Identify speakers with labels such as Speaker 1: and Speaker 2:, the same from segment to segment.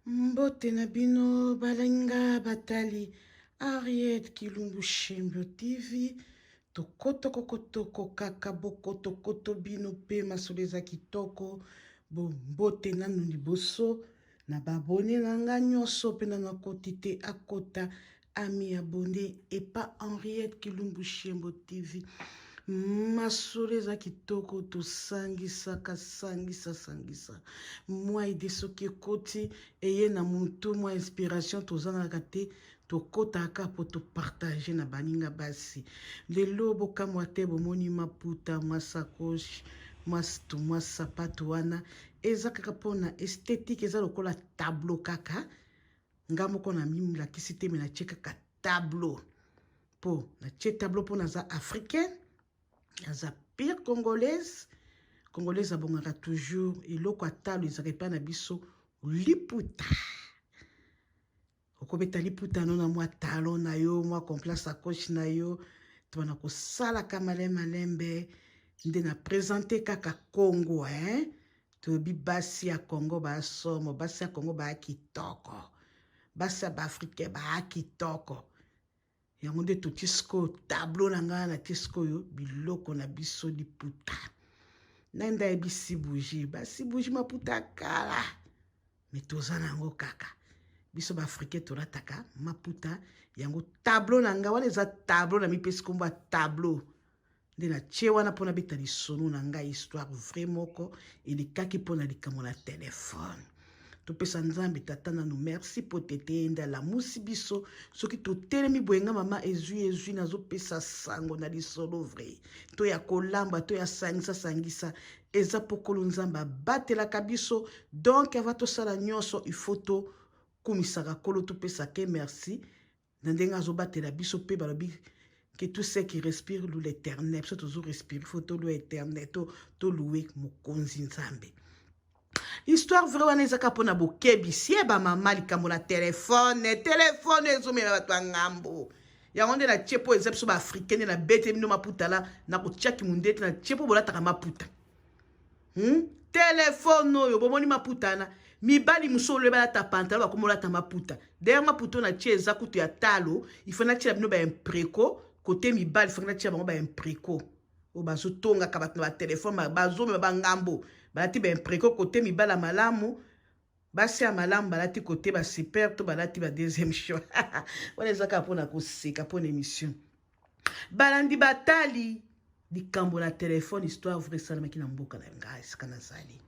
Speaker 1: Mbote na bino balenga batali Ariette Kilumbu Shembio TV tokoto kokotoko kaka bokoto koto bino pe masoleza kitoko mbote nanu liboso na babone na nga nyonso pe na koti te akota ami abonné epa Henriette Kilumbu Shembio TV masoleza kitoko sangisa mwa ide soki ekoti eye na mutu mwa inspiration tozangaka te tokotaka po topartage na baninga basi lelo bokamwa te bomoni maputa mwa sakoche mwa sapato wana eza kaka mpona esthétique eza lokola tableau kaka nga moko na mimilakisi te me natie kaka tableau po natie tableau mpo naza africaine naza pire congolaise abongaka toujours eloko atalo ezaka epai na biso liputa okobeta liputa no na mwa talon na yo mwa complet sacoche na yo tobana kosalaka malembe nde na présente kaka Congo toyebi basi ya Congo basomo basi ya Congo baya kitoko basi ya baafrikain baya kitoko yango nde totie sikoyo tableau na ngai na tie sikoyo biloko na biso liputa na nda yebisi bougie basi bougie maputa kala me toza nango kaka biso baafrikain tolataka maputa yango tableau na ngai wana eza tableau na mipesi kombo ya tableau nde na tie wana mpona beta lisono na ngai histoire vrai moko elekaki mpona likambo na telefone topesa nzambe tata nanu merci po tete enda lamusi biso soki totelemi boyenga mama ezwi nazopesa sango na lisolo vrai to ya kolamba to ya sangisa eza pokolo nzambe abatelaka biso donc ava tosala nyonso il faut tokumisaka kolo topesa ke merci na ndenge azobatela biso mpe balobi que tout ce qui respire loue l'éternel so toujours respire faut tolue éternel to louer mokonzi nzambe histoire vrai wana ezaka mpona bokebi sie bamama likambo na telefone ezomela bato ya ngambo yango nde na tie mpo eza biso baafrikain nde na bete bino maputa la na kotiaki mundete na tie mpo bolataka maputa telefone oyo bomoni maputa na mibali mosusu oloye balata pantalo bakomolata maputa d'ailleurs maputa oyo na tie eza kutu ya talo ifo natia bino baimpreko kote mibali ifo natia bango baimpreko oyo bazotongaka bato na batelefone bazomema bangambo balati baimpreko kote mibala malamu basi ya malamu balati kote basuper to balati ba deuxième choix wana ezaka mpona koseka mpona émission balandi batali likambo na telefone histoire vrai esalamaki na mboka na ngai esika nazali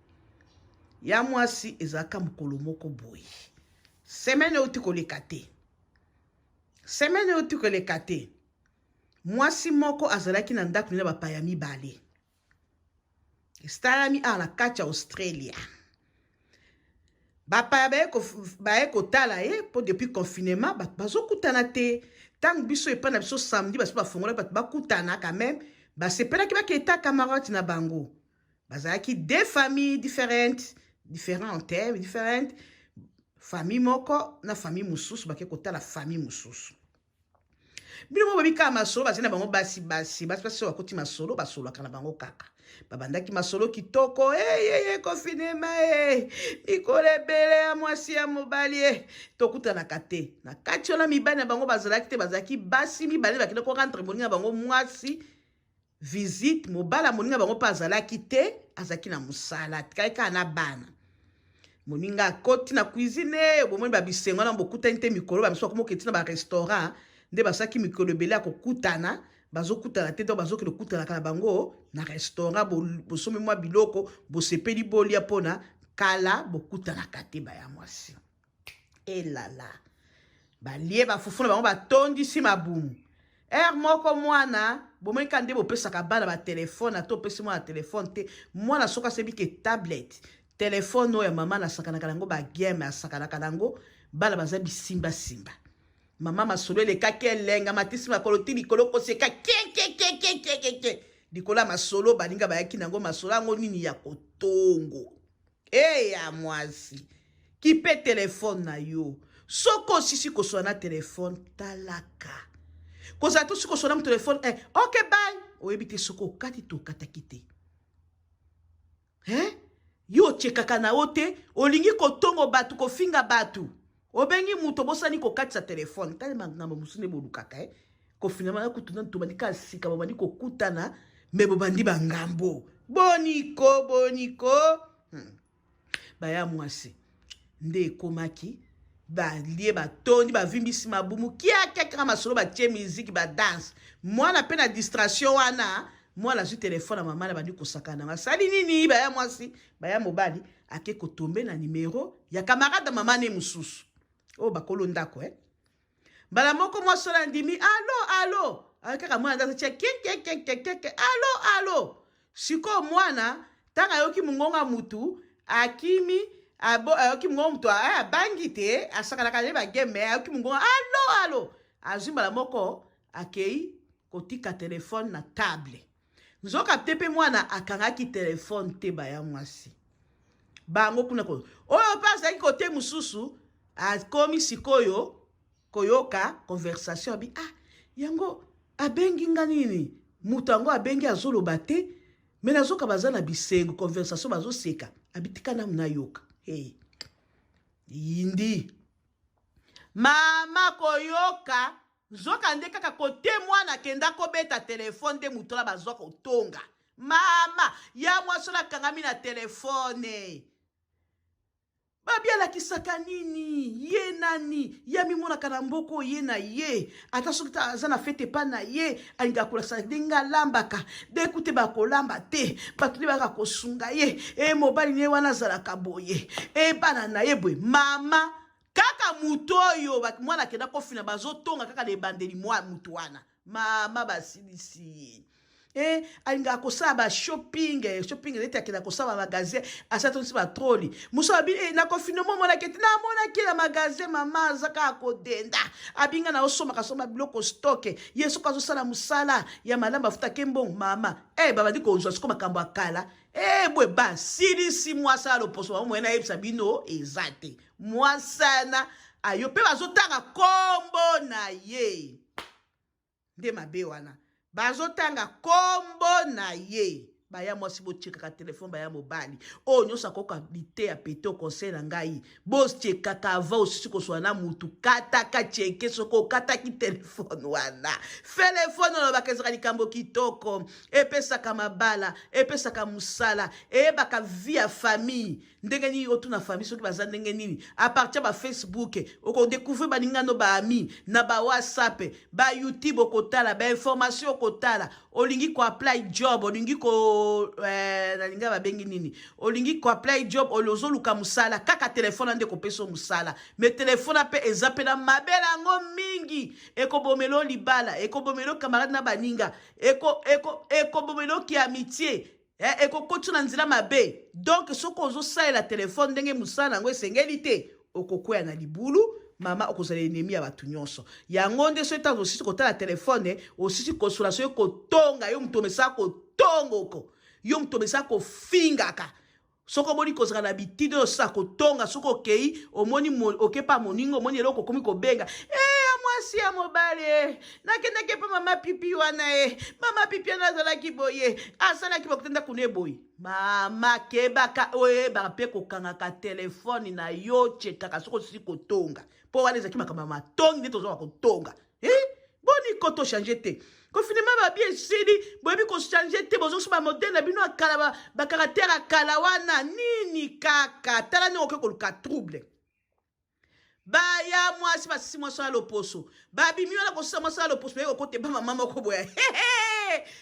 Speaker 1: ya mwasi ezalaka mokolo moko boye semaine euti koleka te mwasi moko azalaki na ndako na bapaya mibale estalami awa na kati ya Australia bapaya baye kotala ye mpo depuis confinement bato bazokutana te ntango biso epai na biso samedi basi bafongola bato bakutana quand même basepelaki baketa camarade na bango bazalaki deux familles différentes famille moko na famille mosusu bake kotala famille mosusu bino mo babika masolo bazina bango basi bakoti masolo basolaka na bango kaka babandaki masolo kitoko kofinema mikolo ebele ya mwasi ya mobali tokutanaka te na kati wana mibali na bango bazalaki te bazalaki basi mibali bakende korentre moninga bango mwasi visite mobala moninga bango mpe azalaki te azalaki na mosala kaka na bana moninga akoti na cuisine bomoni babisengo wana bokutani te mikolo bamiso bakomoketi na barestaurant nde basaki mikolo ebele ya kokutana bazokutana te to bazokende kokutanaka na bango na restaurant bosombi mwa biloko bosepeli bolia mpona kala bokutanaka te baya mwasi elala balie bafufu na bango batondisi mabumu moko mwana bomonika nde bopesaka bana batelefone ato opesi mwana telefone te mwana soki asebiki tablete telefone oyo ya mama nasakanaka nango bagame asakanaka nango bana baza bisimbasimba mama masolo elekaki elenga matisi makolo ti likolo koseka ke likolo ya masolo baninga bayaki nango masolo yango nini ya kotongo ya mwasi kipe telefone na yo soko osisi kosola na telefone talaka kozala to soki kosola mu telefone ok bye oyebi te soko okati to okataki te yo chekaka na ote olingi kotongo batu kofinga batu obengi muto bosani kokatisa telefone tali mangamba musune bolukaka kofinama kutuna tubandika sika babandi kokutana me bobandi bangambo boniko baya mwasi nde komaki balie batondi bavimbisi mabumu kiakaka masolo batie musique badanse mwana pe na distraction wana mwana zwi telefone na mama na bandi kosakana basali nini baya mwasi baya mobali ake kotombe na numero ya camarade mama ne mususu o bakolo ndako bala moko mwasola ndimi allo akaka mwana ndaza tia keke allo siko mwana tanga yoki mungonga mutu akimi ayoki mungonga mutu abangi te asakana kale ba game ayoki mungonga allo azwi bala moko akei kotika telefone na table nzoka tepe mwana akangaki telefone te baya mwasi bango kuna ko oyo pasa ki kote mususu akomi sikoyo koyoka conversation abi yango abengi nga nini mutu yango abengi azoloba te me nazoka baza na bisengo conversation bazoseka abitika na muna yoka yindi mama koyoka zoka nde kaka kote mwana kenda kobeta telefone nde mutu la bazoka kotonga mama ya mwasola kangami na telefone babi alakisaka nini ye nani ya mimonaka na mboko ye na ye ata soki aza na fete pa na ye alinga kolakisa ndenge alambaka dekute bakolamba te bato nde baka kosunga ye mobali ne wana azalaka boye bana na ye boye mama kaka mutu oyo mwana akenda kofina bazotonga kaka na ebandeli mwa mutu wana mama basilisi alinga kosala ba shopping neti akenda kosala magasin asatonisi batroli muso abi na confinement monaki ete namonaki na magasin mama azaka akodenda abinga na osomaka soma biloko stoke ye soki azosala mosala ya malamu afuta ke mbongo mama babandi kozwa siko makambo akala bwe basilisi mwasana loposo bamo mwena yebisa bino eza te mwasana ayo mpe bazotanga kombo na ye nde mabe wana bazotanga kombo na ye baya mwasi bochekaka telefone baya mobali oyo nyonso akoka bite ya pete o conseil na ngai bochekaka ava osisi kozwa na mutu kataka cheke soko okataki telefone wana telefone olobaka ezaka likambo kitoko epesaka mabala epesaka mosala eyebaka vi ya famille ndenge nini otuna famille soki baza ndenge nini apartir ba Facebook okodécouvrir baningano baami na ba WhatsApp ba YouTube okotala ba information okotala olingi ko apply job olingi ko nalinga babengi nini olingi ko apply job olozoluka musala kaka telefone nde kopesa musala me telefone ape eza pe na mabela ngo mingi ekobomelo libala ekobomelo camarade na baninga ekobomelo ki amitié ekokoti na nzela mabe donc soko ozosalela telefone ndenge musala yango esengeli te okokwea na libulu mama okozala enemi ya bato nyonso yango nde so etanzo osisi kotala telefone osisi kosola so kotonga yo mutu omesaka kotongoko yo mutu omesaka kofingaka soko omoni kozala na bitide osisa kotonga soko okei omoni okepa moningo omoni eloko okomi kobenga mwasi ya mobali nakendaki mpe mama pipi wana mama pipi wana azalaki boye asalaki bakotenda kuna boye mama kebaka oyebaka mpe kokangaka telefone na yo chekaka soko osisi kotonga mpo wana ezalaki makambo ya matongi nde tozoka kotonga boni ko tochange te kofinima babi esili boyebi kochange te bozosoba modele na bino akala bakaratere akala wana nini kaka tala ndenge oke koluka trouble baya mwasi basisi mwasi ya loposo babimi wana kosisa mwasi ya loposo baye kokote ba mama moko boya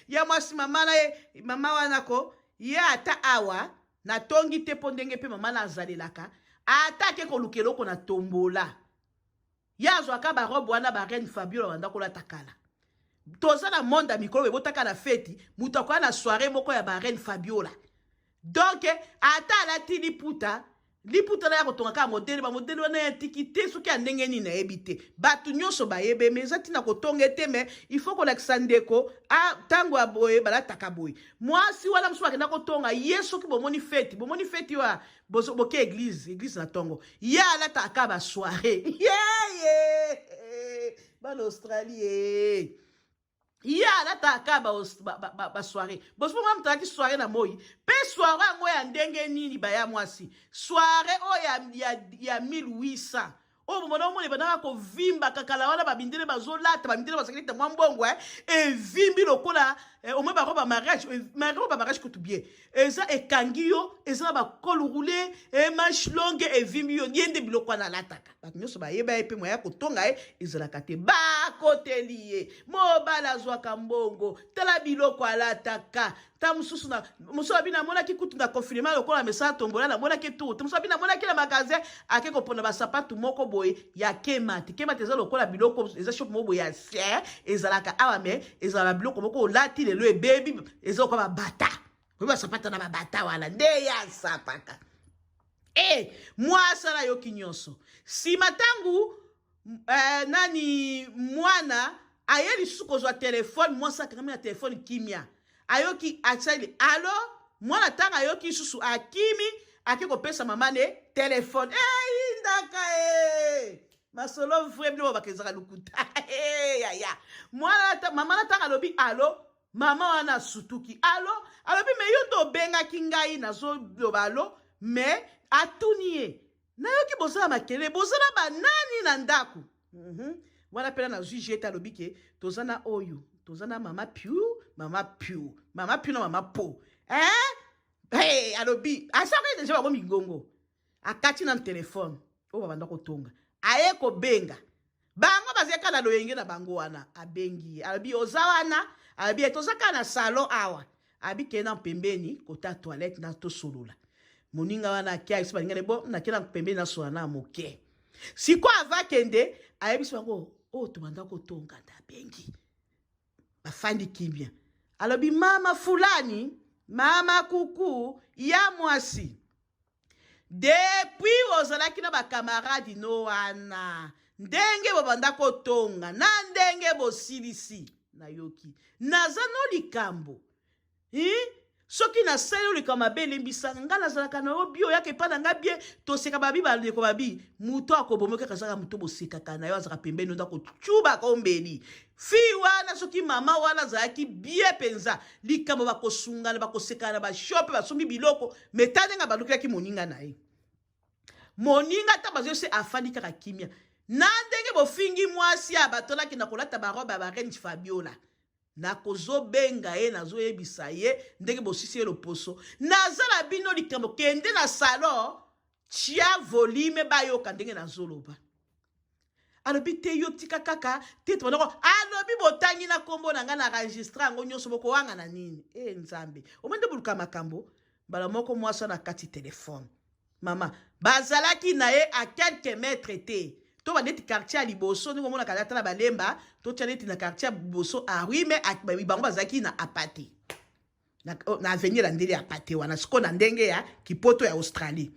Speaker 1: ya mwasi mama na ye mama wana ko ye ata awa natongi te mpo ndenge mpe mama na azalelaka ata ake koluka eloko na tombola ye azwaka barobe wana bareine Fabiola banda kolata kala toza na monde ya mikolo ebotaka na feti mutu akoya na soirée moko ya bareine Fabiola donc ata alati liputa na ya kotonga kaka modele bamodele wana ya tiki te soki ya ndenge nini nayebi te bato nyonso bayebe me eza ntina kotonga ete me ifo kolakisa ndeko ntango ya boye balataka boye mwasi wana mosusu bakenda kotonga ye soki bomoni feti wa boke église na tongo ye alataka kaka basoirée bana Australie ya nataka ba soirée bosi mwa mutaki soirée na moi pe soirée ngo ya ndenge nini baya mwasi soirée o ya 1800 o mona omone banaka kovimba kakala wana babindele bazolata babindele basakelita mwa mbongo evimbi lokola omwe baroba mariage kutu bien eza ekangi yo eza na bakole roulé manche longue evimbi yo yende biloko wana alataka bato nyonso bayeba ye mpe moya kotonga ye ezalaka te bakoteli ye mobali azwaka mbongo tala biloko alataka ta mosusu na mosusu abi namonaki kutu na confinement lokola mesala tombola namonaki tu mosusu abi namonaki na magasin ake kopona basapatu moko boye ya kemate eza lokola biloko eza shop moko boye ya ser ezalaka awa me ezala biloko moko olati lelo ebebi eza lokola babata basapata na babata wana nde ya sapaka mwasa na yoki nyonso sima tangu nani mwana aye lisusu kozwa telefone mwasa akangami na telefone kimia ayoki atsali alo mwana tanga ayoki lisusu akimi ake kopesa mama ne telefone indaka masolo vrai bino bakezaka lukuta yaya mwana mama natanga lobi alo mama wana sutuki alo alobi me yo ndo bengaki ngai nazoloba alo me atuni ye nayoki bozala makele bozala banani na ndako wana pena na zwi jeta alobi ke toza na oyo toza na mama piu na mama po alobi asaka deja bango mingongo akati na telefone oyo babanda kotonga aye kobenga bango bazeka na loyenge na bango wana abengi alobi oza wana alobi tozaka na salon awa abi kena pembeni kota toilette na tosolola moninga wana akia isi balingane bo nakena pembeni na sola na moke siko avakende ayebisi bango o tobanda kotonga na bengi bafandi kimia alobi mama fulani mama kuku ya mwasi depuis ozalaki na bakamaradi no wana ndenge bobanda kotonga na ndenge bosilisi nayoki naza no likambo soki na selo likambo mabe elembisaka nga nazalaka na yo bio yaka epa na nga bie toseka babi bandeko babi moto akobomoki kazaka moto bosekaka na yo azalaka pembeni onda kotyubaka ombeli fi wana soki mama wana azalaki bie penza likambo bakosungana bakosekana bashope basombi biloko meta ndenga balukilaki moninga na ye moninga ta bazo se afandi kaka kimia na ndenge bofingi mwasi abatolaki na kolata barobe ya bareine Fabiola nakozobenga ye nazoyebisa ye ndenge bosisi ye loposo nazala bino likambo kende na salon tia volume bayoka ndenge nazoloba alobi te yo tika kaka te tobandako alobi botangi na kombo na nga na enregistre yango nyonso bokowanga na nini nzambe omende boluka makambo mbala moko mwasi na kati telefone mama bazalaki na ye a quelques mètres te to ba neti quartier liboso ndingo mona kalata na balemba to tia neti na quartier liboso oui mais bango bazaki na apate na avenir la ndeli apate wana siko na ndenge ya kipoto ya Australie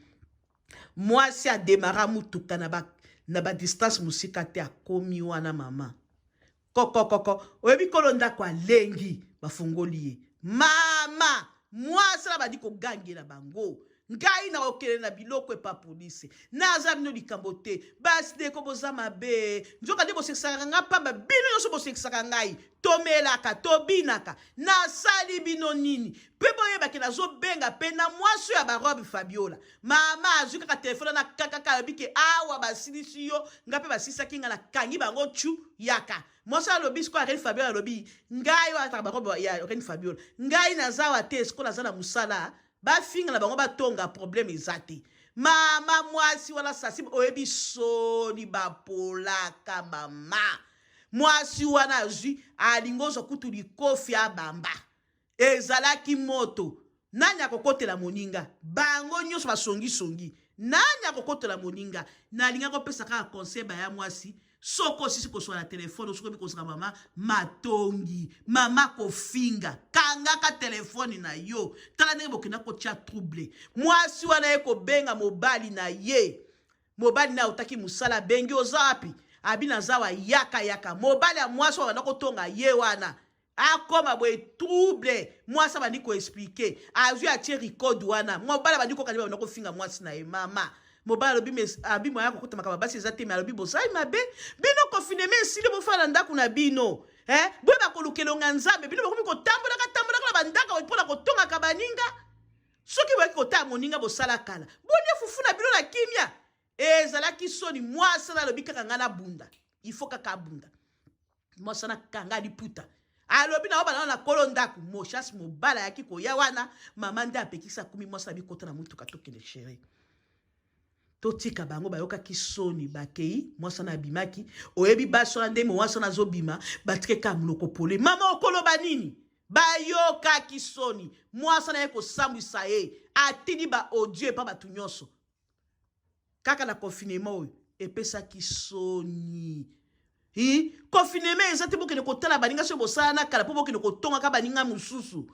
Speaker 1: mwasi a démarra mutuka na ba distance musika te akomi wana mama koko oyebi kolonda kwa lengi bafungoli ye mama mwasi la badi ko gangela bango ngai na okele na biloko epa police naza bino likambo te basi deko boza mabe nzoka de bosekisaka nga pamba bino nyonso bosekisaka ngai tomelaka tobinaka nasali bino nini mpe boyebaki nazobenga mpe na mwasi ya barobe Fabiola mama azwi kaka telefone na kakaka alobi ke awa basilisi yo nga mpe basilisaki nga nakangi bango tchu yaka mwasi alobi siko ya Reine Fabiola alobi ngai wataka barobe ya Reine Fabiola ngai naza wa te siko naza na musala bafinga na bango batonga problème ezate mama mwasi wala sasi oyebi soni bapolaka mama mwasi wana azwi alingozo kutu likofi abamba ezalaki moto nani akokotela moninga bango nyonso basongi nani akokotela moninga nalinga kopesa kaka conseil ya mwasi soko sisi koswa na telefone soko bikosaka mama matongi mama kofinga kangaka telefone na yo tala ndenge bokenda kotia trouble mwasi wana ye kobenga mobali na ye mobali na utaki musala bengi ozapi abina zawa yaka mobali ya mwasi wana kotonga ye wana akoma boye trouble mwasi bandi ko expliquer azwi atie record wana mobali bandi ko kaliba ko finga mwasi na ye mama mobali alobi abi moya kokutama ka basi ezate me alobi bosai mabe bino confinement esili bofala ndako na bino boye bakolukelonga nzambe bino bakomi kotambolaka tambolaka na bandaka mpona kotongaka baninga soki boyaki kotala moninga bosala kala bonie fufu na bino na kimia ezalaki soni mwasi na alobi kaka nga na bunda ifo kaka abunda mwasi na kanga liputa alobi na obana na kolo ndako moshasi mobala yaki koya wana mama nde apekisa kumi mwasi na bikota na mutuka tokende chéri totika bango bayokaki soni bakei mwasi na abimaki oyebi baso na nde mwasi na azobima batikeka muloko pole mama okoloba nini bayokaki soni mwasi na ye kosambwisa ye atindi ba audio epa bato nyonso kaka na confinement oyo epesaki soni confinement eza te bokende kotala baninga soki bosala na kala mpo bokende kotongaka baninga mosusu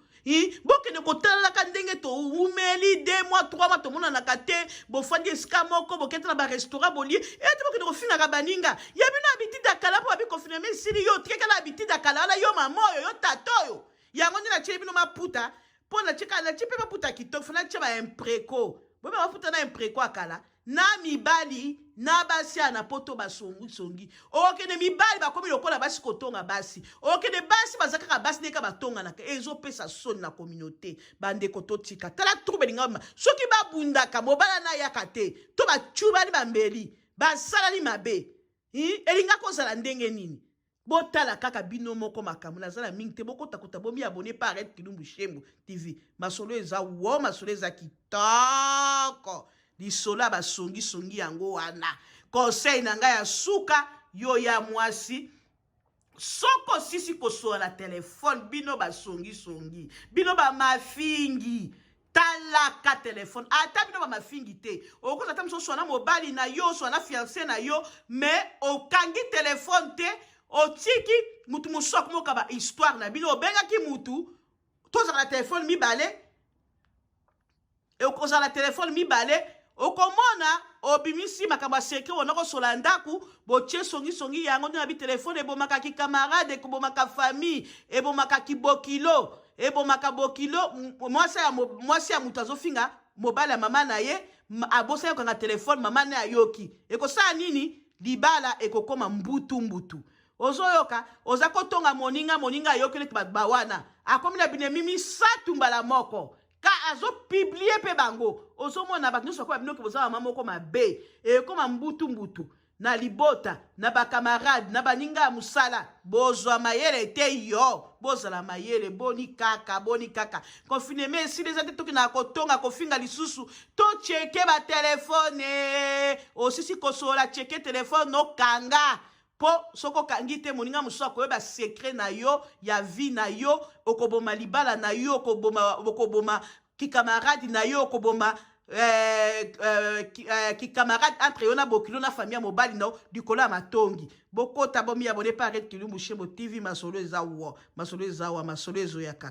Speaker 1: bokende kotalalaka ndenge toumeli 2 mois 3 mois tomonanaka te bofandi esika moko boketala barestaurant bolie ete bokende kofingaka baninga ya bino habitude ya kala mpo babi confinement esili yo tikekala habitude ya kala wana yo mama oyo yo tata oyo yango nde natie bino maputa mpo natie mpe maputa kitoko fo natie baimpreco bobe maputa na impreco akala na mibali na basi ana poto basongi okende mibali bakomi lokola basi kotonga basi okende basi bazakaka basi ndeka batonga naka ezopesa soni na communauté bandeko totika tala trouble linga soki babundaka mobala na yaka te to bachubali bambeli basalali mabe elinga kozala ndenge nini botala kaka bino moko makambo nazala mingi te bokotakuta bomi abonné pa Arrête Kilumbu Shembu TV masolo eza wo masolo eza kitoko lisola basongi yango wana conseil na ngai ya suka yo ya mwasi soko sisi kosola na telefone bino basongi bino ba mafingi talaka telefone ata bino ba mafingi te okoza ta mso na mobali na yo so na fiancé na yo mais okangi telefone te otiki mutu musoko moka ba histoire na bino obengaki mutu toza na telefone mibale e okoza na telefone mibale okomona obimisi makambo ya sekre wana kosola ndaku botie songi yango nde na bi telefone ebomaka ki camarade ekobomaka famille ebomaka kibokilo ebomaka bokilo mwasi ya mutu azofinga mobali ya mama na ye abosa yokanga telefone mama na ayoki ekosala nini libala ekokoma mbutu ozoyoka oza kotonga moninga ayokeli bawana akomi na binemi misatu mbala moko ka azo publier pe bango ozomona bato nyonso akoba binoki bozala mama moko mabe ekoma mbutu na libota na bakamarade na baninga ya mosala bozwa mayele te yo bozala mayele boni kaka confinement esili eza te toki na kotonga kofinga lisusu tocheke batelefone osisi kosola cheke telefone okanga po soko kangi te moninga mosusu akoyeba secret na yo ya vie na yo okoboma libala na yo okoboma kikamaradi na yo okoboma kikamarade entre yo na bokilo na famille ya mobali na likolo ya matongi bokota bomi abone pa Arrête Kilumbu Shembu TV masolo eza wa masolo ezoyaka